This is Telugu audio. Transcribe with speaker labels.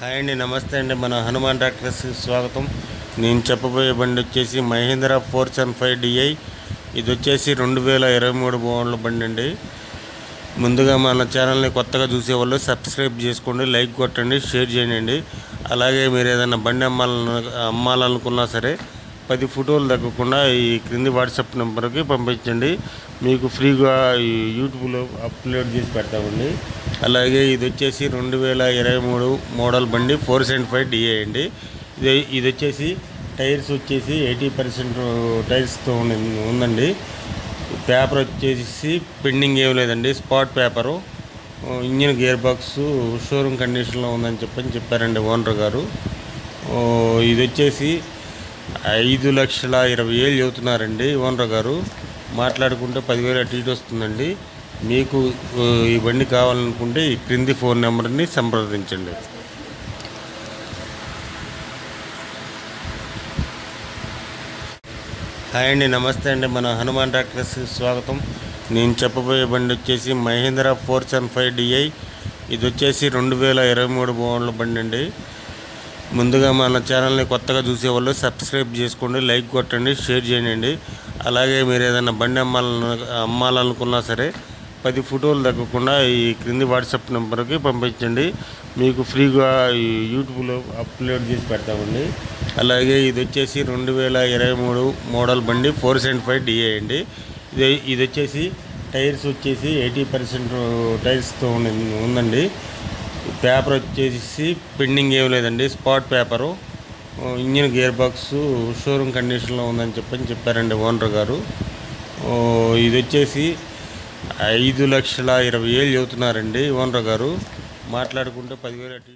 Speaker 1: హాయ్ అండి, నమస్తే అండి. మన హనుమాన్ ట్రాక్టర్స్కి స్వాగతం. నేను చెప్పబోయే బండి వచ్చేసి మహీంద్రా 475 DI. ఇది వచ్చేసి 2023 మోడల్ బండి అండి. ముందుగా మన ఛానల్ని కొత్తగా చూసేవాళ్ళు సబ్స్క్రైబ్ చేసుకోండి, లైక్ కొట్టండి, షేర్ చేయండి. అలాగే మీరు ఏదైనా బండి అమ్మాలనుకున్నా సరే 10 ఫోటోలు తగ్గకుండా ఈ క్రింది వాట్సాప్ నెంబర్కి పంపించండి. మీకు ఫ్రీగా యూట్యూబ్లో అప్లోడ్ చేసి పెడతామండి. అలాగే ఇది వచ్చేసి 2023 మోడల్ బండి 475 DI అండి. ఇది వచ్చేసి టైర్స్ వచ్చేసి 80% టైర్స్తో ఉందండి. పేపర్ వచ్చేసి పెండింగ్ ఏం లేదండి, spot paper. Engine gear box showroom కండిషన్లో ఉందని చెప్పారండి ఓనర్ గారు. ఇది వచ్చేసి 5,20,000 చెబుతున్నారండి ఓనర్ గారు. మాట్లాడుకుంటే 10,000 అటు ఇటు వస్తుందండి. మీకు ఈ బండి కావాలనుకుంటే ఈ క్రింది ఫోన్ నెంబర్ని సంప్రదించండి. హాయ్ అండి, నమస్తే అండి. మన హనుమాన్ ట్రాక్టర్స్కి స్వాగతం. నేను చెప్పబోయే బండి వచ్చేసి మహీంద్రా 475 DI. ఇది వచ్చేసి 2023 మోడల్ బండి అండి. ముందుగా మన ఛానల్ని కొత్తగా చూసేవాళ్ళు సబ్స్క్రైబ్ చేసుకోండి, లైక్ కొట్టండి, షేర్ చేయండి. అలాగే మీరు ఏదైనా బండి అమ్మాలనుకున్నా సరే 10 ఫోటోలు తగ్గకుండా ఈ క్రింది వాట్సాప్ నెంబర్కి పంపించండి. మీకు ఫ్రీగా యూట్యూబ్లో అప్లోడ్ చేసి పెడతామండి. అలాగే ఇది వచ్చేసి 2023 మోడల్ బండి 475 DI అండి. ఇది వచ్చేసి టైర్స్ వచ్చేసి 80% టైర్స్తో ఉందండి. పేపర్ వచ్చేసి పెండింగ్ ఏం లేదండి, spot paper. Engine gear box showroom కండిషన్లో ఉందని చెప్పారండి ఓనర్ గారు. ఇది వచ్చేసి 5,20,000 చెబుతున్నారండి ఓనర్ గారు. మాట్లాడుకుంటే 10,000 అటు